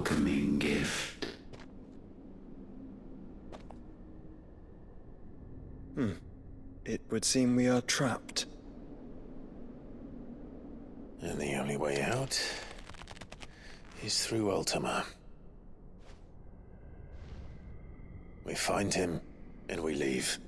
welcoming gift. It would seem we are trapped. And the only way out is through Ultima. We find him, and we leave.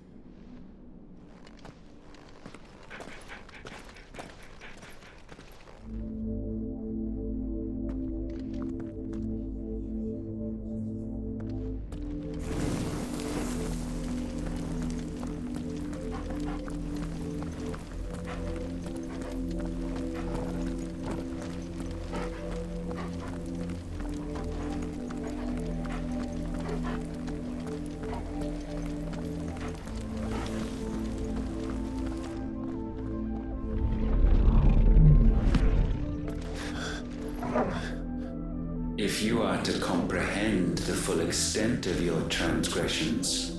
If you are to comprehend the full extent of your transgressions,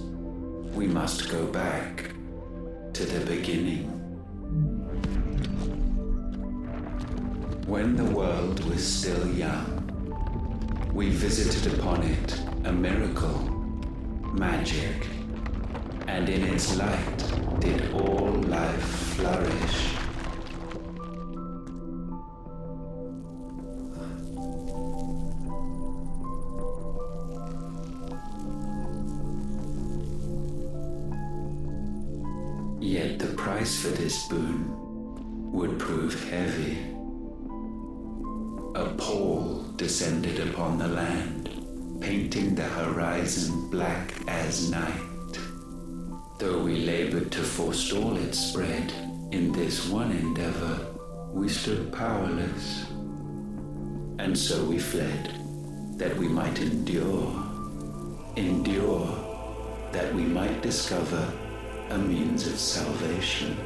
we must go back to the beginning. When the world was still young, we visited upon it a miracle, magic, and in its light did all life flourish. Yet the price for this boon would prove heavy. A pall descended upon the land, painting the horizon black as night. Though we labored to forestall its spread, in this one endeavor we stood powerless. And so we fled, that we might endure, that we might discover a means of salvation.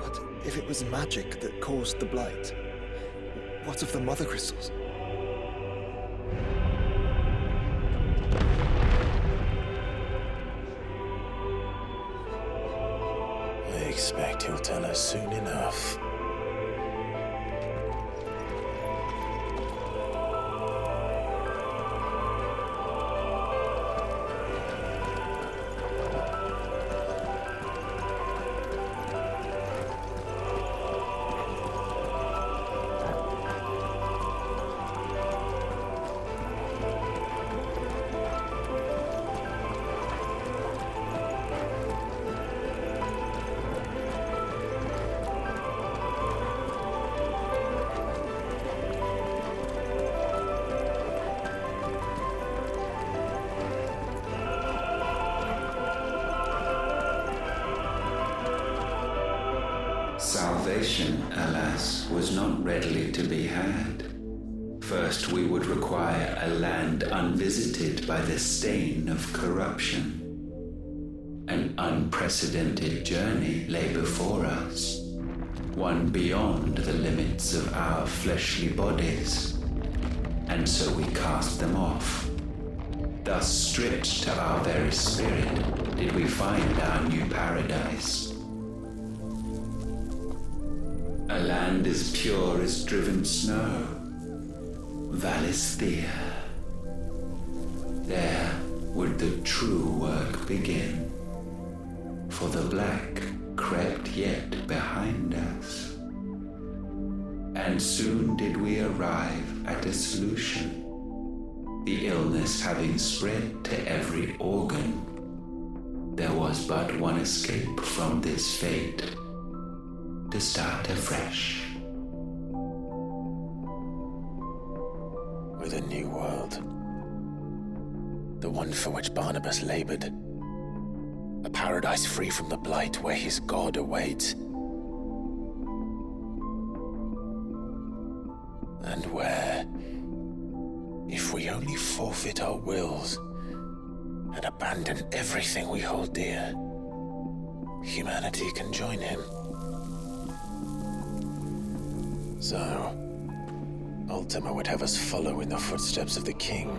But if it was magic that caused the blight, what of the mother crystals? I expect he'll tell us soon enough. Salvation, alas, was not readily to be had. First, we would require a land unvisited by the stain of corruption. An unprecedented journey lay before us, one beyond the limits of our fleshly bodies. And so we cast them off. Thus, stripped to our very spirit, did we find our new paradise. A land as pure as driven snow, Valisthea. There would the true work begin, for the black crept yet behind us. And soon did we arrive at a solution, the illness having spread to every organ. There was but one escape from this fate, to start afresh. With a new world. The one for which Barnabas labored. A paradise free from the blight where his God awaits. And where, if we only forfeit our wills and abandon everything we hold dear, humanity can join him. So, Ultima would have us follow in the footsteps of the king.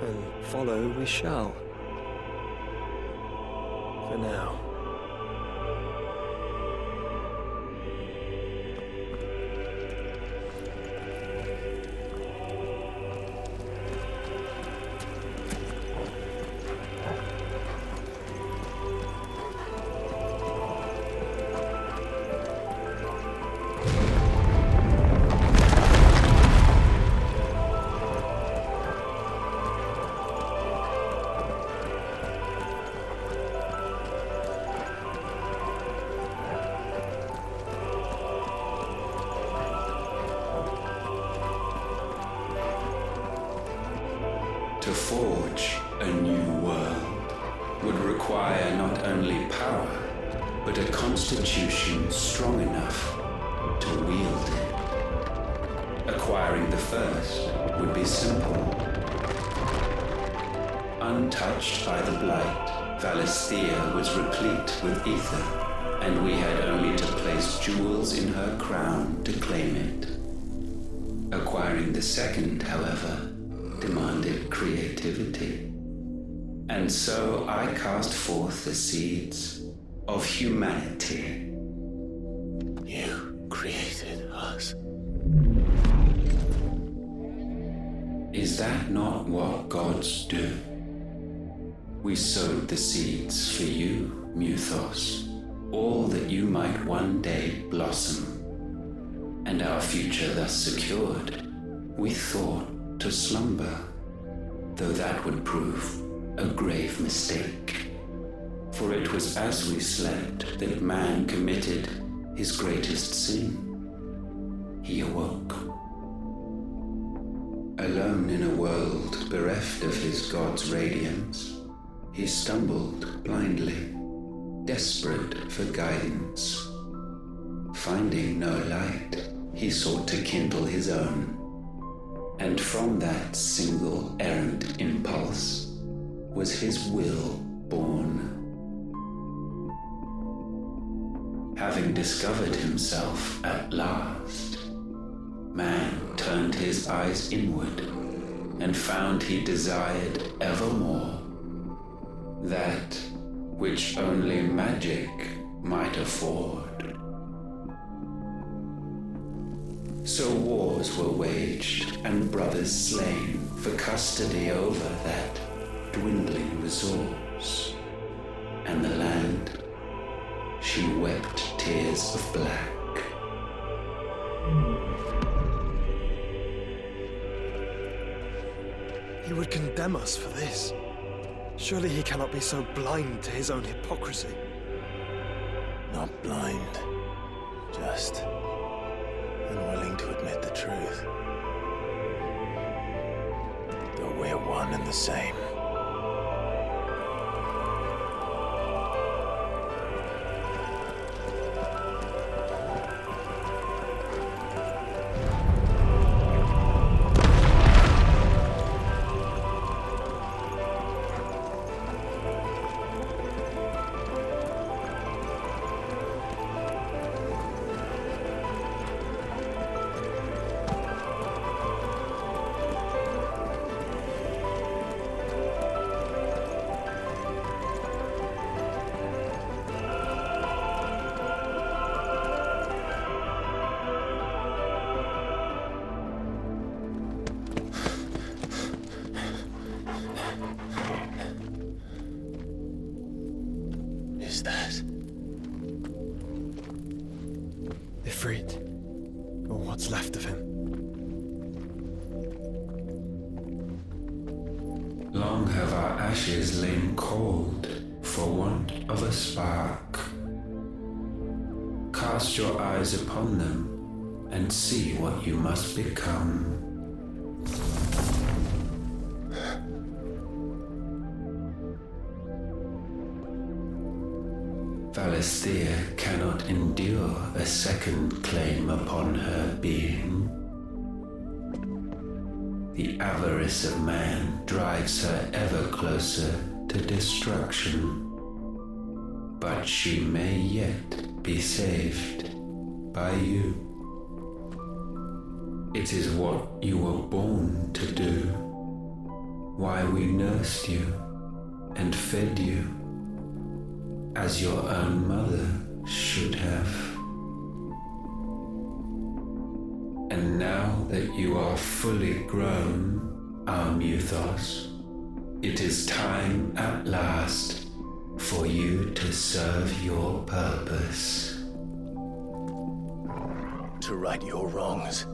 And follow we shall. For now. To forge a new world would require not only power, but a constitution strong enough to wield it. Acquiring the first would be simple. Untouched by the blight, Valisthea was replete with ether, and we had only to place jewels in her crown to claim it. Acquiring the second, however, demanded creativity. And so I cast forth the seeds of humanity. You created us. Is that not what gods do? We sowed the seeds for you, Muthos, all that you might one day blossom. And our future thus secured, we thought to slumber, though that would prove a grave mistake. For it was as we slept that man committed his greatest sin. He awoke. Alone in a world bereft of his God's radiance, he stumbled blindly, desperate for guidance. Finding no light, he sought to kindle his own. And from that single errant impulse was his will born. Having discovered himself at last, man turned his eyes inward and found he desired evermore that which only magic might afford. So wars were waged and brothers slain for custody over that dwindling resource. And the land, she wept tears of black. He would condemn us for this. Surely he cannot be so blind to his own hypocrisy. Not blind, just unwilling to admit the truth. Though we're one and the same. Is that Ifrit, or what's left of him? Long have our ashes lain cold for want of a spark. Cast your eyes upon them and see what you must become. Valisthea cannot endure a second claim upon her being. The avarice of man drives her ever closer to destruction. But she may yet be saved by you. It is what you were born to do, why we nursed you and fed you as your own mother should have. And now that you are fully grown, our Muthos, it is time at last for you to serve your purpose. To right your wrongs.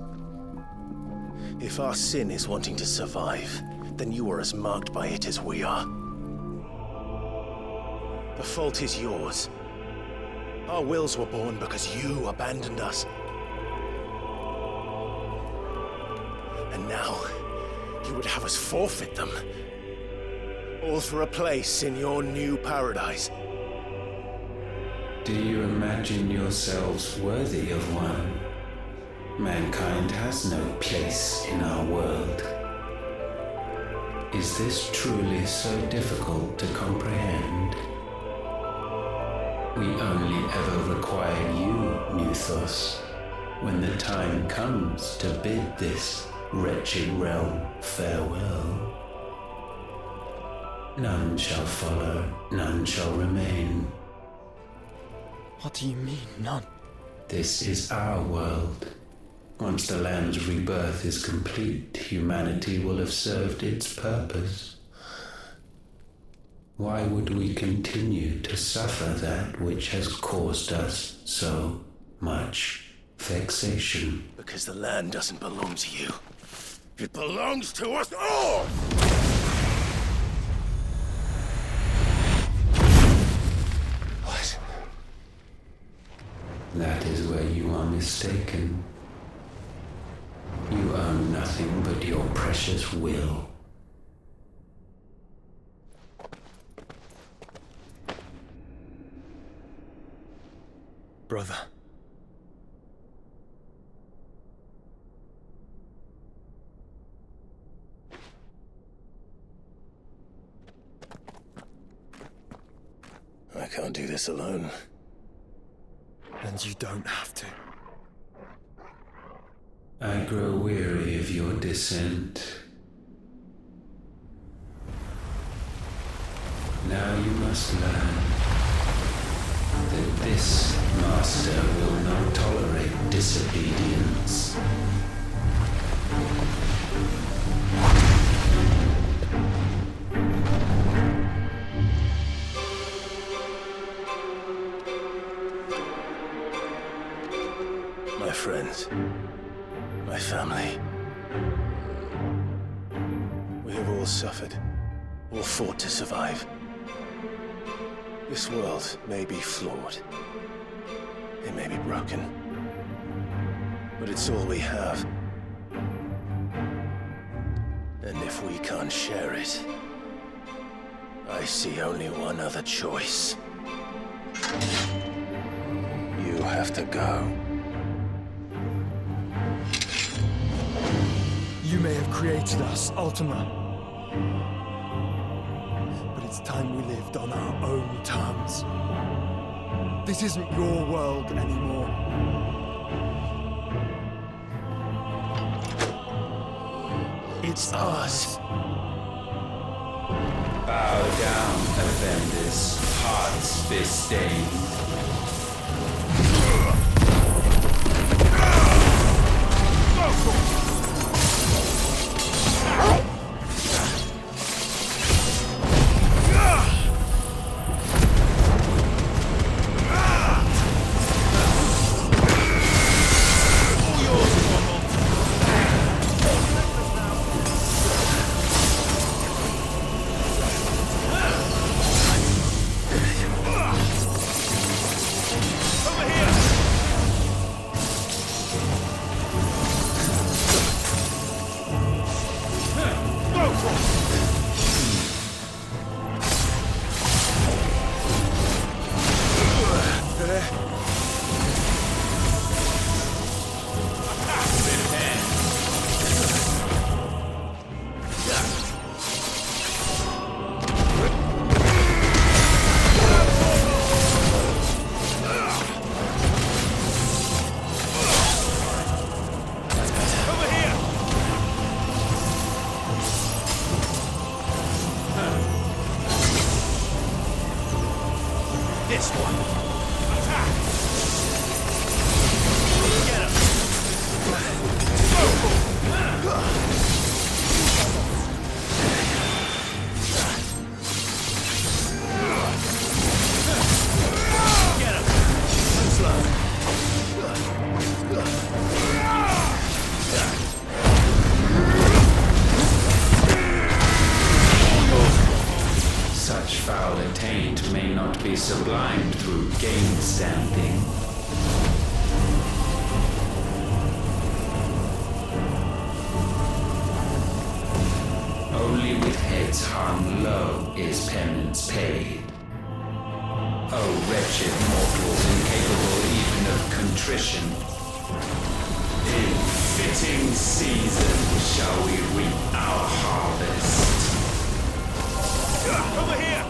If our sin is wanting to survive, then you are as marked by it as we are. The fault is yours. Our wills were born because you abandoned us. And now, you would have us forfeit them. All for a place in your new paradise. Do you imagine yourselves worthy of one? Mankind has no place in our world. Is this truly so difficult to comprehend? We only ever require you, Muthos, when the time comes to bid this wretched realm farewell. None shall follow, none shall remain. What do you mean, none? This is our world. Once the land's rebirth is complete, humanity will have served its purpose. Why would we continue to suffer that which has caused us so much vexation? Because the land doesn't belong to you. It belongs to us all! What? That is where you are mistaken. You own nothing but your precious will. Brother. I can't do this alone. And you don't have to. I grow weary of your dissent. Now you must learn that this master will not tolerate disobedience. My friends, my family. We have all suffered, all fought to survive. This world may be flawed. It may be broken. But it's all we have. And if we can't share it, I see only one other choice. You have to go. You may have created us, Ultima. But it's time we lived on our own terms. This isn't your world anymore. It's ours. Bow down, offenders, hearts disdained. through game stamping. Only with heads hung low is penance paid. Oh, wretched mortals, incapable even of contrition. In fitting season shall we reap our harvest. Over here!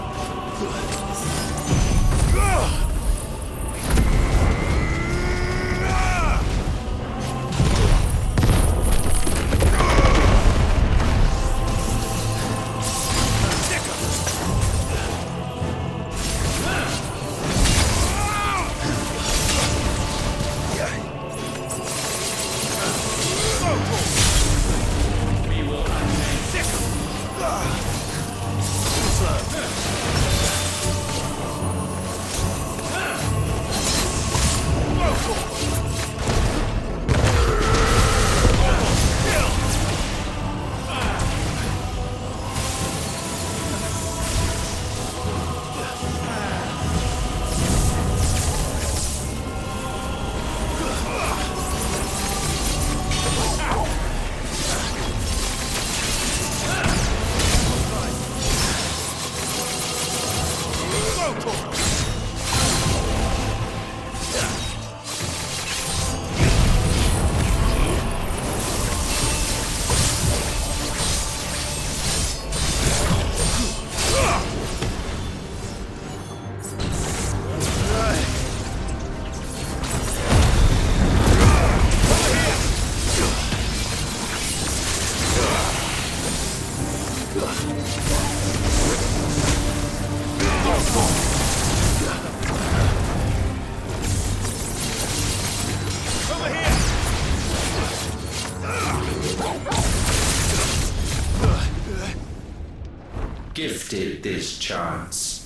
Gifted this chance,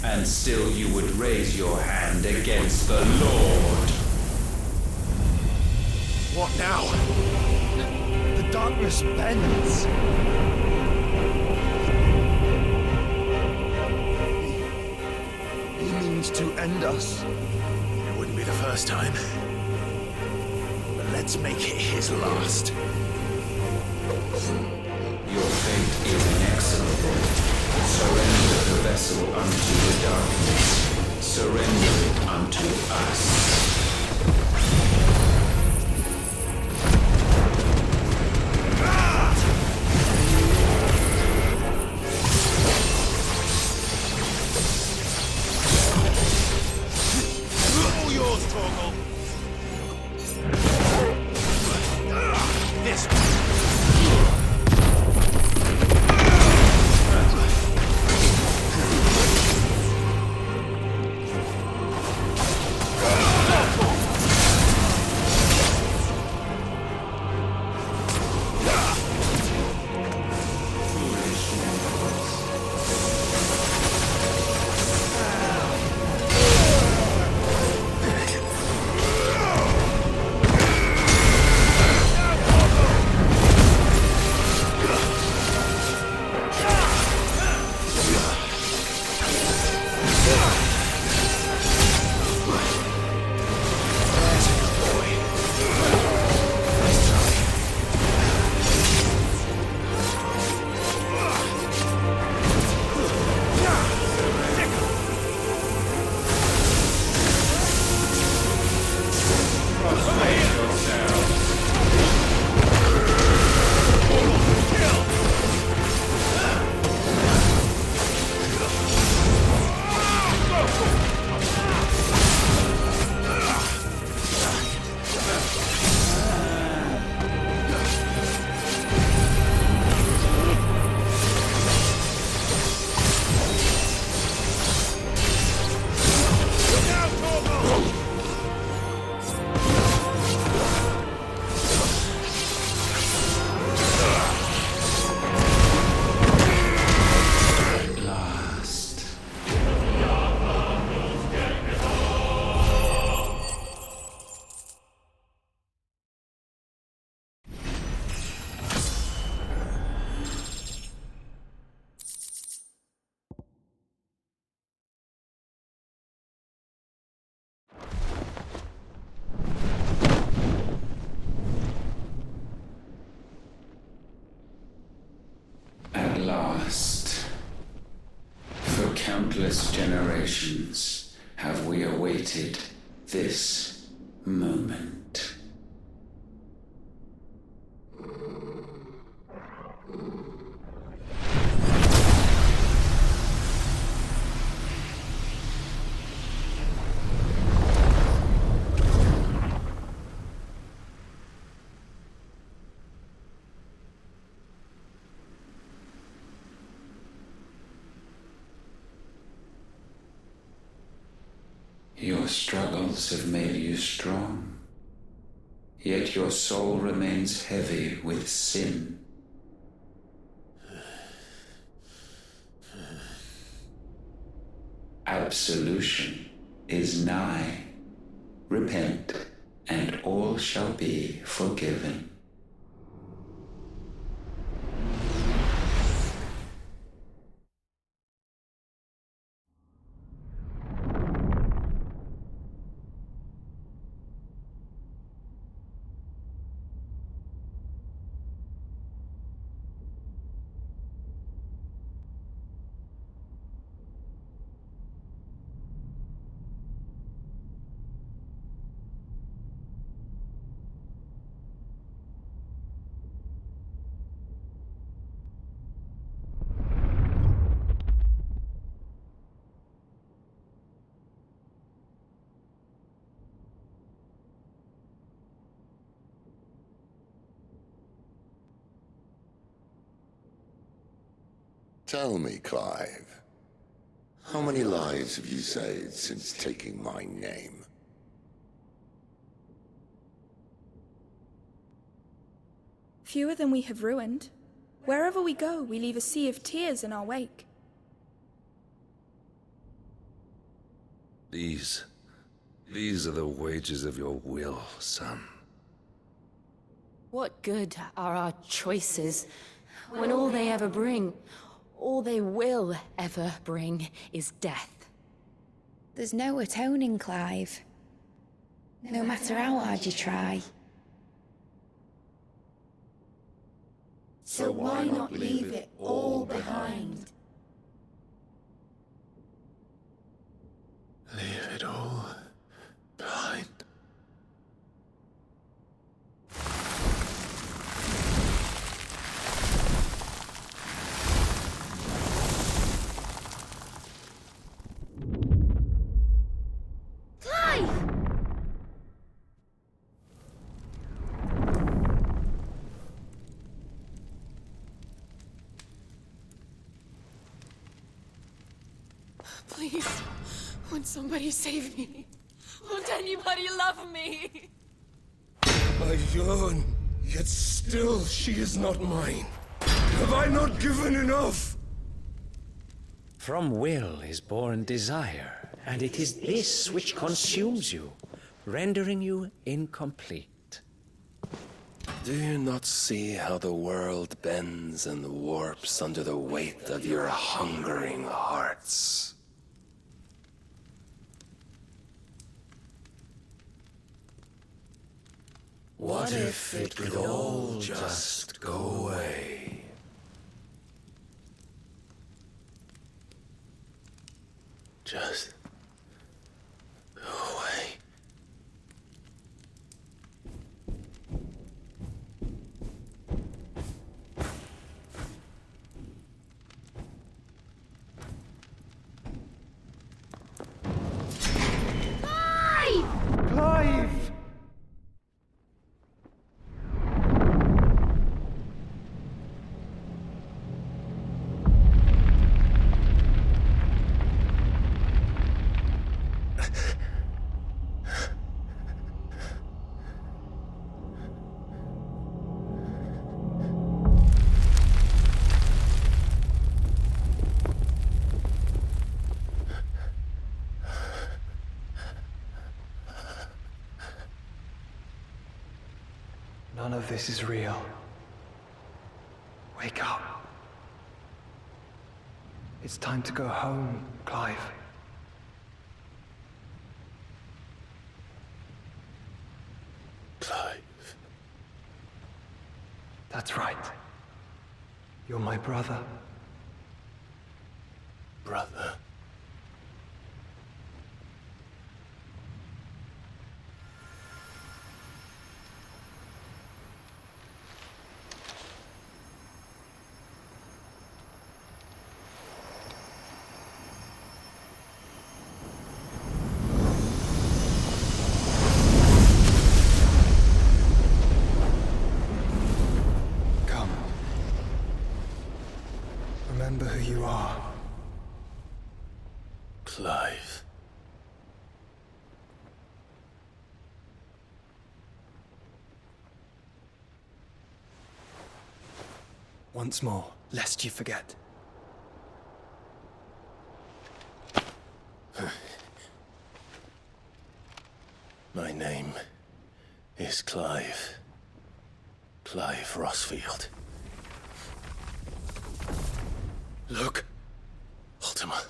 and still you would raise your hand against the Lord. What now? The darkness bends. He means to end us. It wouldn't be the first time. But let's make it his last. Your fate is inexorable. Surrender the vessel unto the darkness. Surrender it unto us. All yours, Torgal. This countless generations have we awaited this moment. Your struggles have made you strong, yet your soul remains heavy with sin. Absolution is nigh. Repent, and all shall be forgiven. Tell me, Clive, how many lives have you saved since taking my name? Fewer than we have ruined. Wherever we go, we leave a sea of tears in our wake. These are the wages of your will, son. What good are our choices when all they ever bring, all they will ever bring, is death? There's no atoning, Clive. No matter how hard you try. So why not leave it all behind? Leave it all behind. Please, won't somebody save me? Won't anybody love me? I yearn, yet still she is not mine. Have I not given enough? From will is born desire, and it is this which consumes you, rendering you incomplete. Do you not see how the world bends and warps under the weight of your hungering hearts? What if it could all just go away? Just go away. Clive! None of this is real. Wake up. It's time to go home, Clive. Clive. That's right. You're my brother. Brother. once more, lest you forget. My name is Clive. Clive Rossfield. Look. Ultima.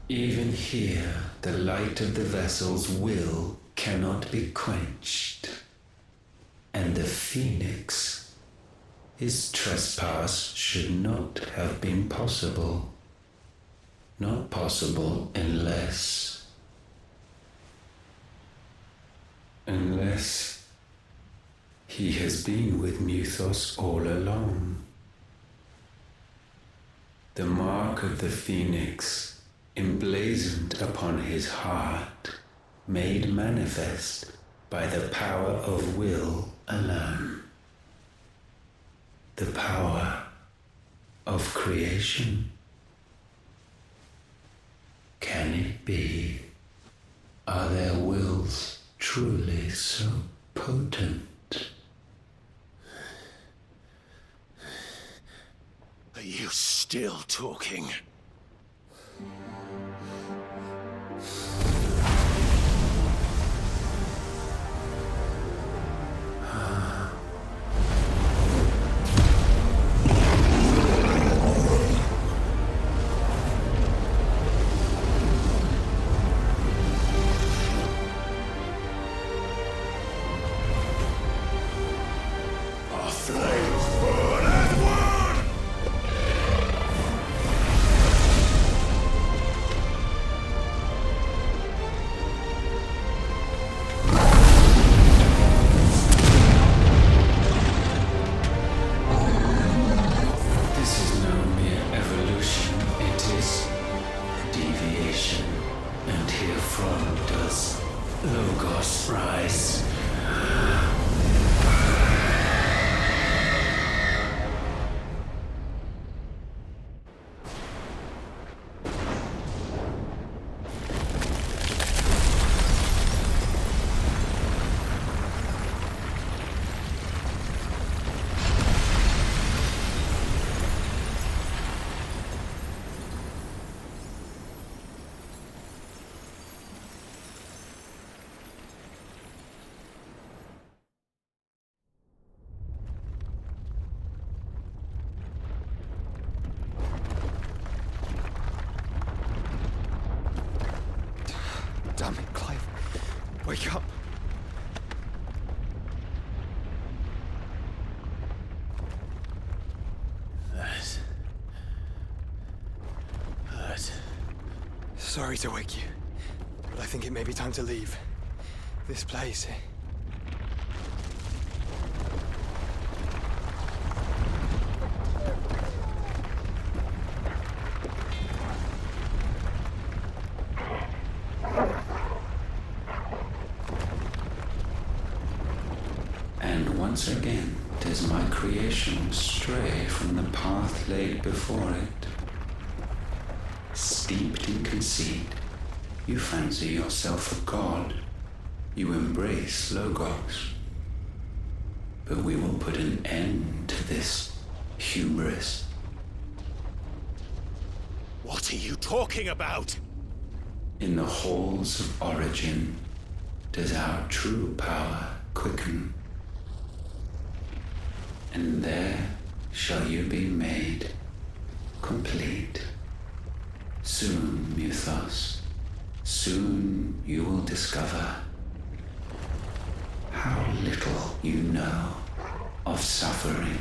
Even here, the light of the vessel's will cannot be quenched. And the Phoenix, his trespass should not have been possible. Not possible unless he has been with Muthos all along. The mark of the Phoenix, emblazoned upon his heart, made manifest by the power of will alone. The power of creation. Can it be? Are their wills truly so potent? Are you still talking? Damn it, Clive. Wake up. That. Sorry to wake you, but I think it may be time to leave. This place. Once again does my creation stray from the path laid before it. Steeped in conceit, you fancy yourself a god. You embrace Logos. But we will put an end to this hubris. What are you talking about? In the halls of origin does our true power quicken. And there shall you be made complete. Soon, Muthos, soon you will discover how little you know of suffering.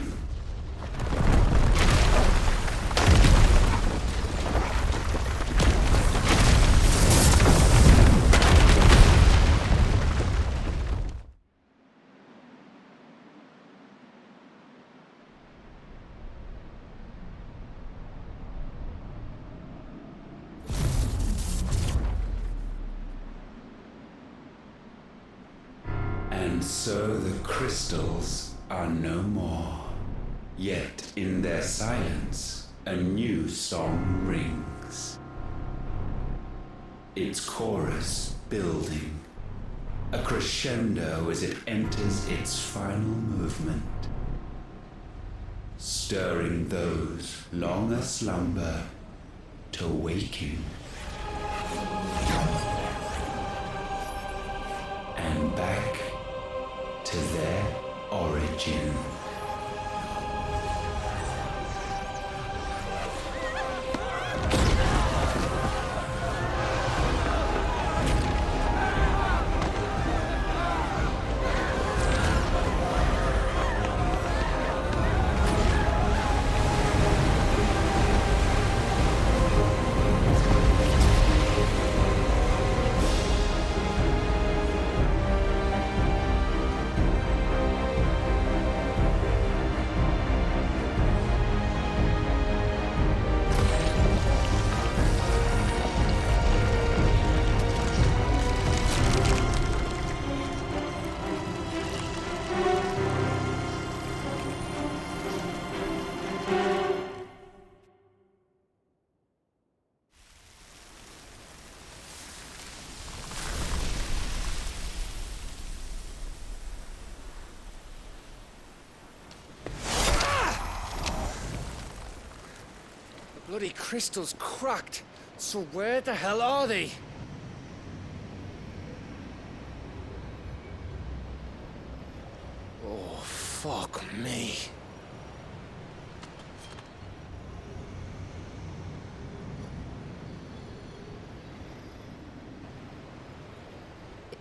And so the crystals are no more. Yet in their silence, a new song rings. its chorus building, a crescendo as it enters its final movement, stirring those long aslumber to waking, and back to their origin. Bloody crystal's cracked. So where the hell are they? Oh, fuck me.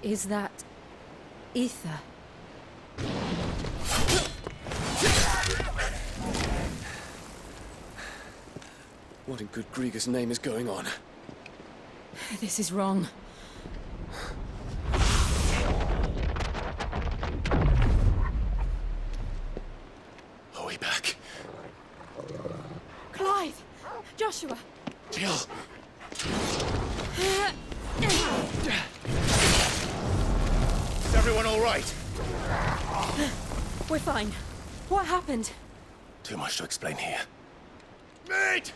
Is that ether? What in good Grieger's name is going on? This is wrong. Are we back? Clive! Joshua! Jill! Is everyone all right? We're fine. What happened? Too much to explain here. Mate!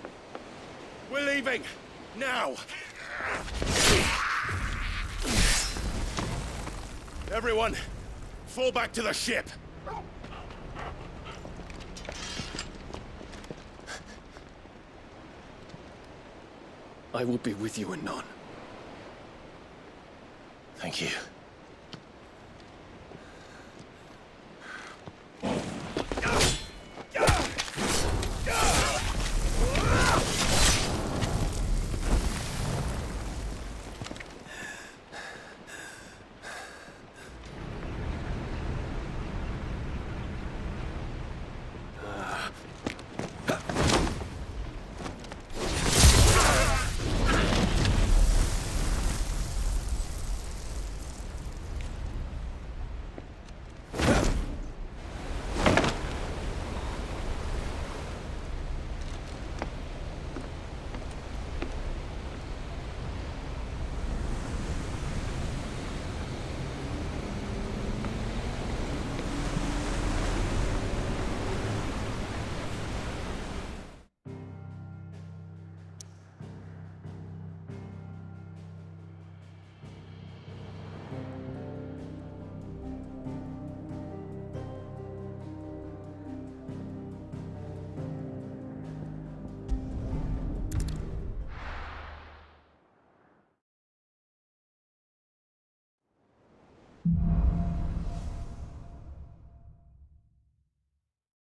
We're leaving! Now! Everyone, fall back to the ship! I will be with you anon. Thank you.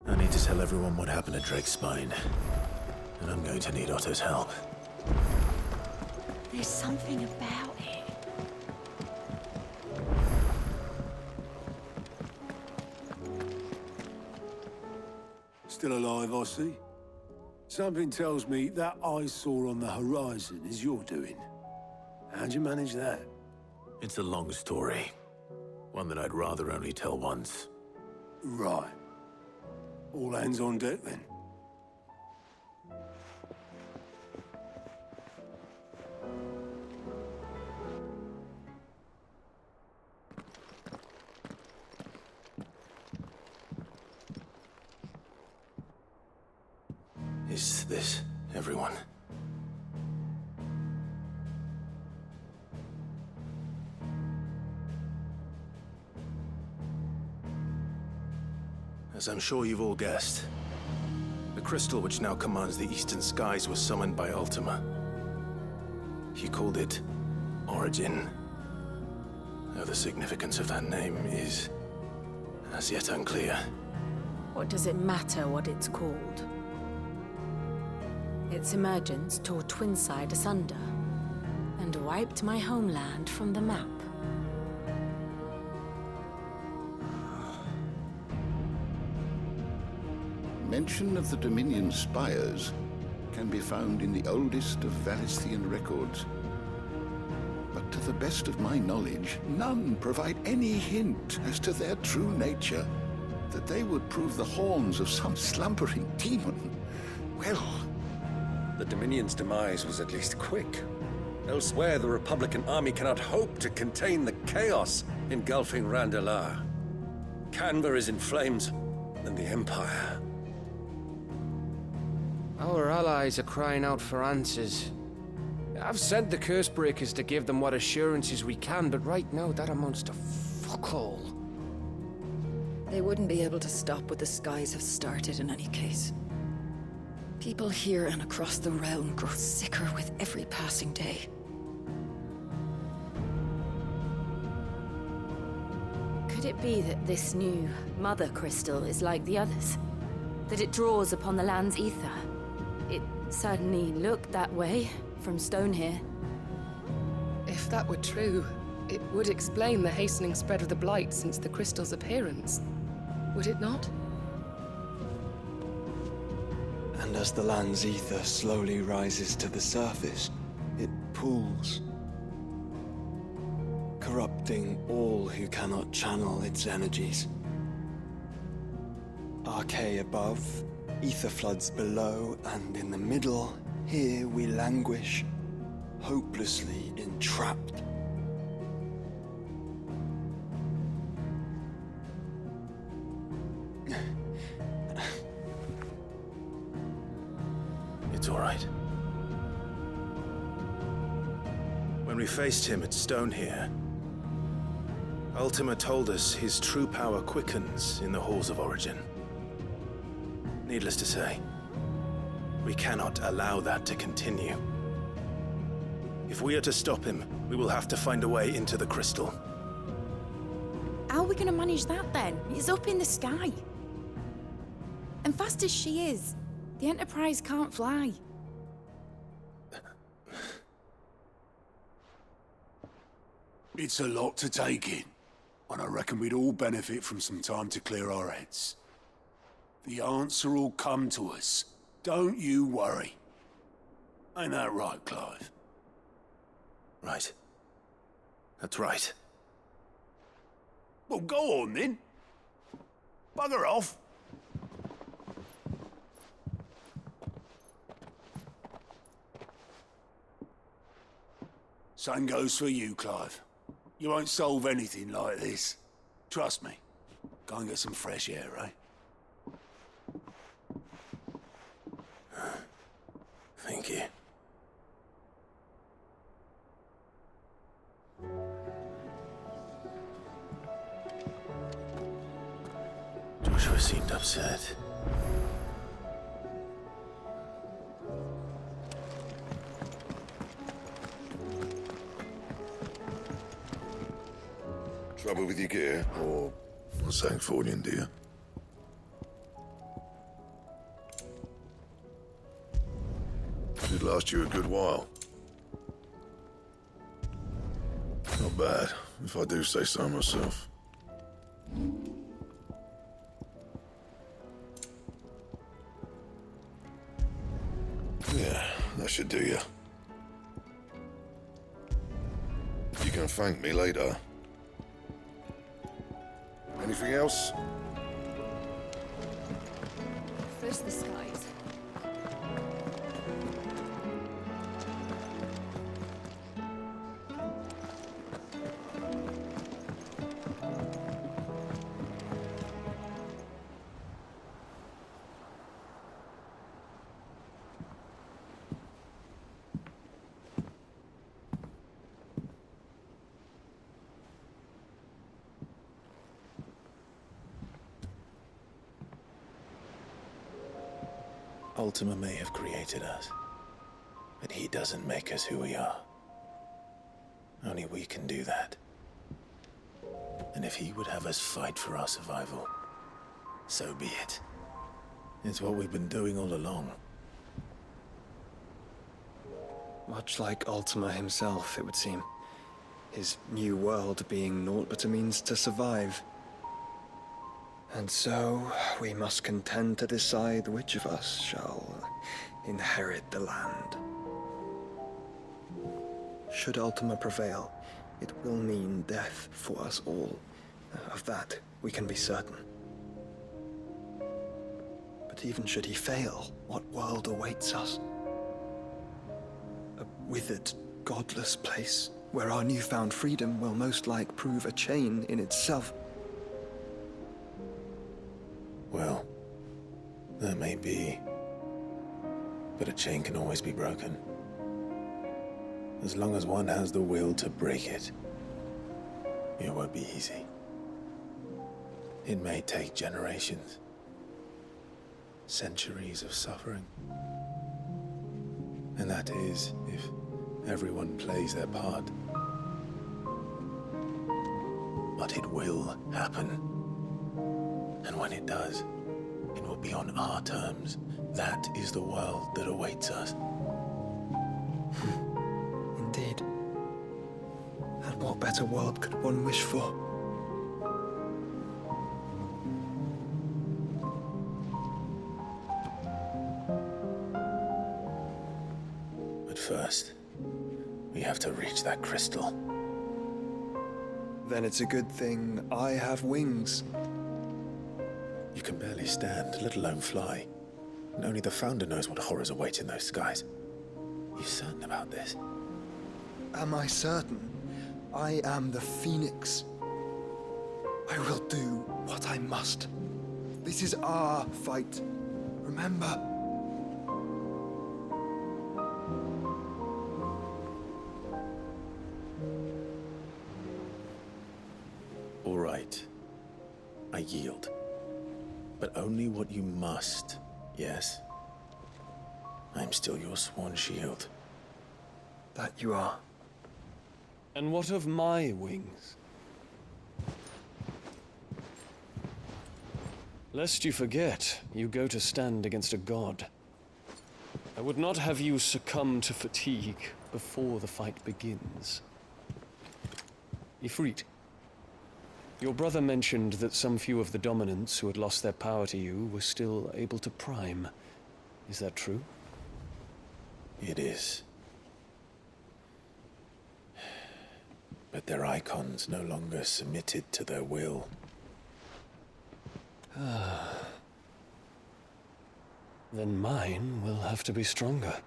I need to tell everyone what happened at Drake's Spine. And I'm going to need Otto's help. There's something about it. Still alive, I see. Something tells me that eyesore on the horizon is your doing. How'd you manage that? It's a long story. One that I'd rather only tell once. Right. All hands on deck, then. Is this everyone? As I'm sure you've all guessed, the crystal which now commands the eastern skies was summoned by Ultima. He called it Origin. Though the significance of that name is as yet unclear. What does it matter what it's called? Its emergence tore Twinside asunder and wiped my homeland from the map. Mention of the Dominion spires can be found in the oldest of Valisthian records. But to the best of my knowledge, none provide any hint as to their true nature. That they would prove the horns of some slumbering demon. Well, the Dominion's demise was at least quick. Elsewhere, the Republican army cannot hope to contain the chaos engulfing Randalar. Canva is in flames, and the Empire. Our allies are crying out for answers. I've sent the Cursebreakers to give them what assurances we can, but right now that amounts to fuck all. They wouldn't be able to stop what the skies have started in any case. People here and across the realm grow sicker with every passing day. Could it be that this new Mother Crystal is like the others? That it draws upon the land's ether? It certainly looked that way from stone here. If that were true, it would explain the hastening spread of the Blight since the crystal's appearance. Would it not? And as the land's ether slowly rises to the surface, it pools, corrupting all who cannot channel its energies. Archay above, ether floods below, and in the middle, here we languish, hopelessly entrapped. It's all right. When we faced him at Stone here, Ultima told us his true power quickens in the halls of Origin. Needless to say, we cannot allow that to continue. If we are to stop him, we will have to find a way into the crystal. How are we gonna manage that then? It's up in the sky. And fast as she is, the Enterprise can't fly. It's a lot to take in, and I reckon we'd all benefit from some time to clear our heads. The answer will come to us. Don't you worry. Ain't that right, Clive? Right. That's right. Well, go on then. Bugger off. Same goes for you, Clive. You won't solve anything like this. Trust me. Go and get some fresh air, eh? Thank you. Joshua seemed upset. Trouble with your gear, or Sancfordian, dear? Should last you a good while. Not bad, if I do say so myself. Yeah, that should do you. You can thank me later. Anything else? First the skies. Ultima may have created us, but he doesn't make us who we are. Only we can do that. And if he would have us fight for our survival, so be it. It's what we've been doing all along. Much like Ultima himself, it would seem. His new world being naught but a means to survive. And so, we must contend to decide which of us shall inherit the land. Should Ultima prevail, it will mean death for us all. Of that, we can be certain. But even should he fail, what world awaits us? A withered, godless place, where our newfound freedom will most like prove a chain in itself. Well, that may be. But a chain can always be broken. As long as one has the will to break it. It won't be easy. It may take generations. Centuries of suffering. And that is if everyone plays their part. But it will happen. And when it does, it will be on our terms. That is the world that awaits us. Indeed. And what better world could one wish for? But first, we have to reach that crystal. Then it's a good thing I have wings. You can barely stand, let alone fly. And only the Founder knows what horrors await in those skies. You certain about this? Am I certain? I am the Phoenix. I will do what I must. This is our fight. Remember? All right. I yield. But only what you must, yes? I'm still your sworn shield. That you are. And what of my wings? Lest you forget, you go to stand against a god. I would not have you succumb to fatigue before the fight begins. Ifrit, your brother mentioned that some few of the dominants who had lost their power to you were still able to prime. Is that true? It is. But their icons no longer submitted to their will. Then mine will have to be stronger.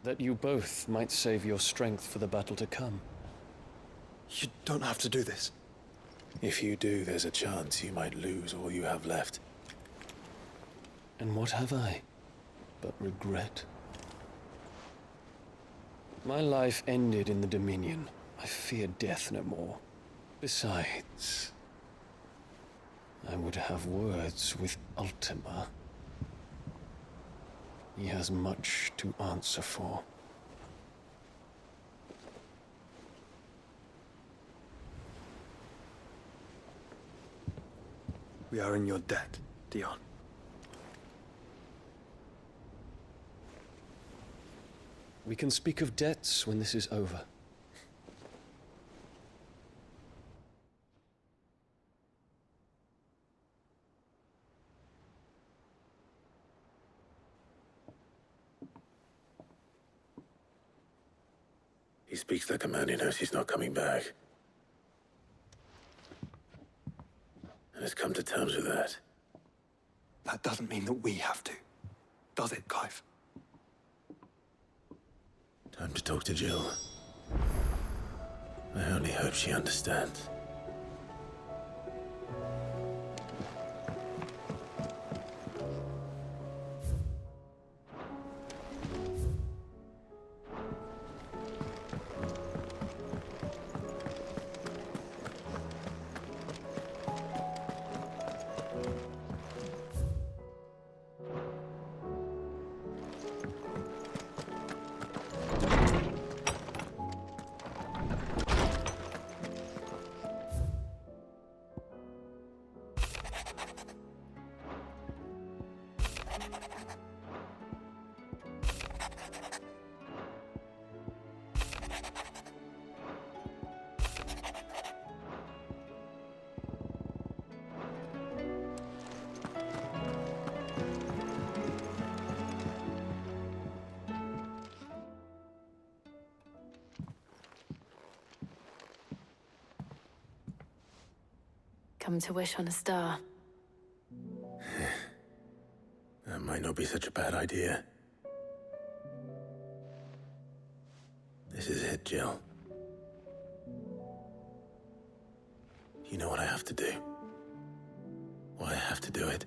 That you both might save your strength for the battle to come. You don't have to do this. If you do, there's a chance you might lose all you have left. And what have I but regret? My life ended in the Dominion. I fear death no more. Besides, I would have words with Ultima. He has much to answer for. We are in your debt, Dion. We can speak of debts when this is over. He speaks like a man who knows he's not coming back. And has come to terms with that. That doesn't mean that we have to, does it, Clive? Time to talk to Jill. I only hope she understands. come to wish on a star. That might not be such a bad idea. This is it, Jill. You know what I have to do. Why I have to do it.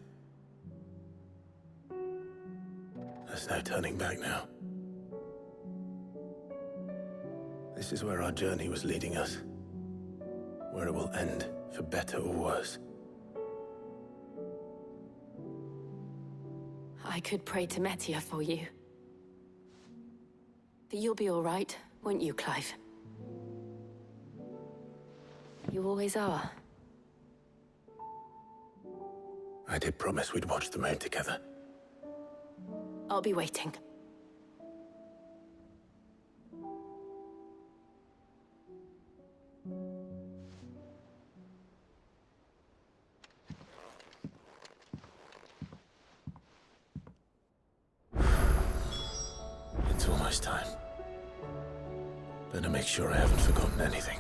There's no turning back now. This is where our journey was leading us. Where it will end, for better or worse. I could pray to Metia for you. But you'll be all right, won't you, Clive? You always are. I did promise we'd watch the moon together. I'll be waiting. It's almost time. Better make sure I haven't forgotten anything.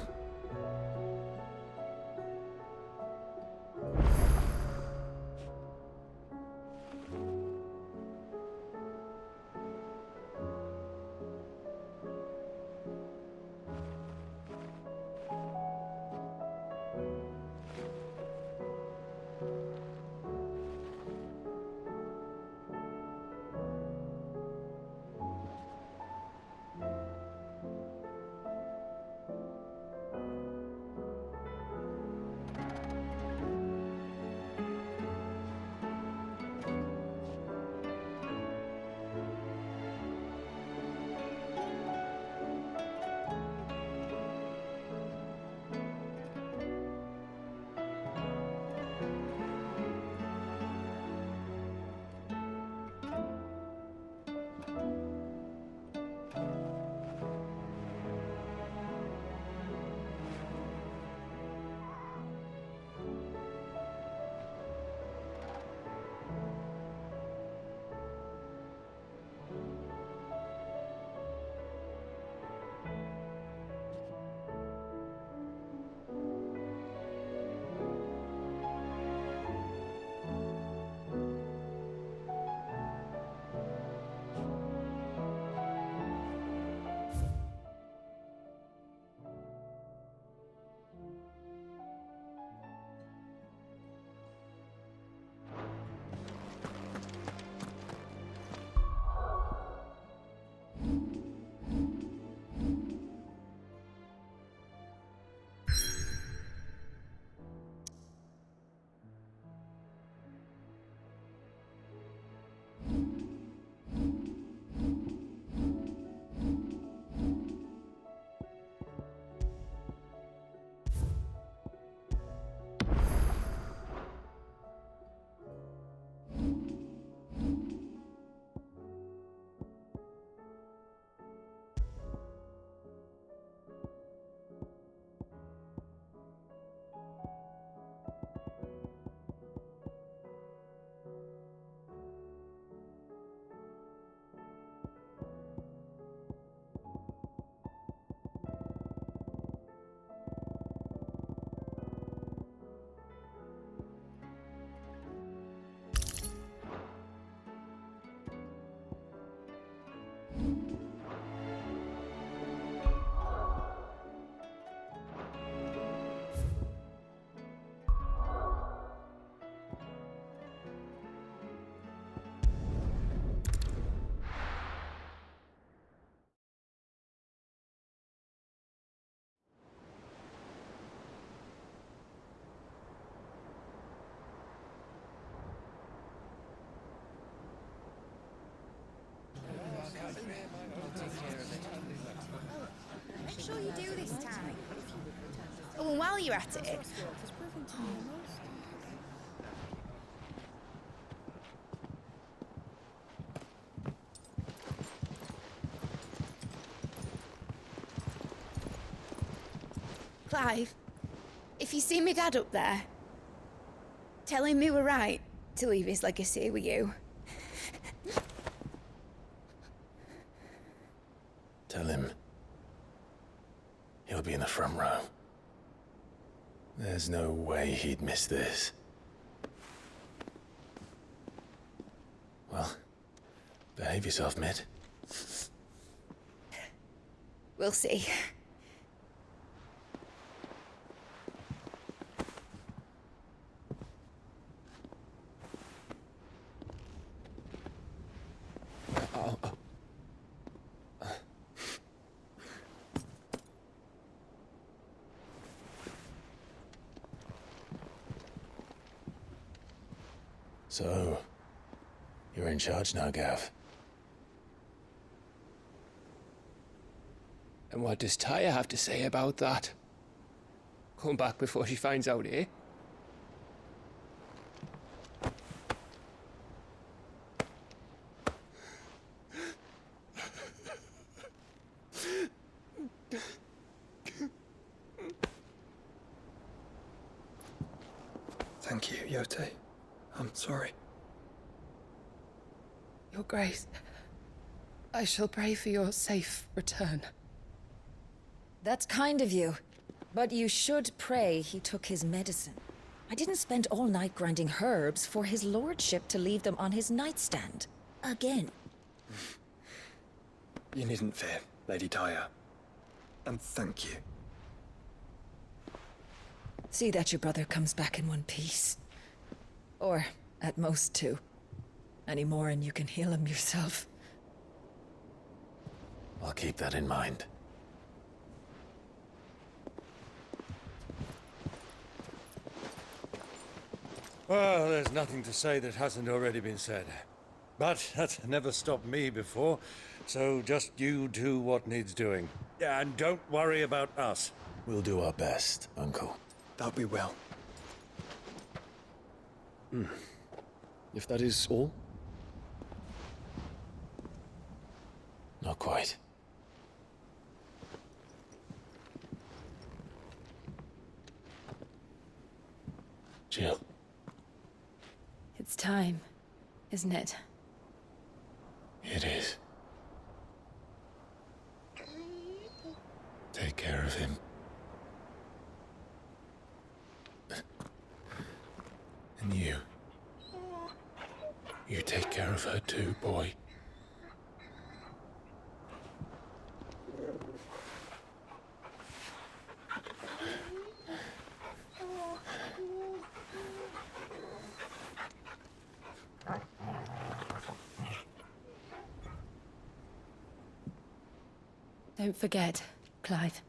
Make sure you do this time. Oh, and while you're at it... Clive, if you see me dad up there, tell him we were right to leave his legacy with you. Tell him he'll be in the front row. There's no way he'd miss this. Well, behave yourself, Mitt. We'll see. So, you're in charge now, Gav. And what does Tyre have to say about that? Come back before she finds out, eh? Thank you, Yote. I'm sorry. Your Grace, I shall pray for your safe return. That's kind of you. But you should pray he took his medicine. I didn't spend all night grinding herbs for his lordship to leave them on his nightstand. Again. You needn't fear, Lady Tyre. And thank you. See that your brother comes back in one piece. Or, at most, two. Any more and you can heal him yourself. I'll keep that in mind. Well, there's nothing to say that hasn't already been said. But that's never stopped me before, so just you do what needs doing. Yeah, and don't worry about us. We'll do our best, Uncle. That we will. If that is all? Not quite. Jill. It's time, isn't it? It is. Take care of him. And you. You take care of her too, boy. Don't forget, Clive.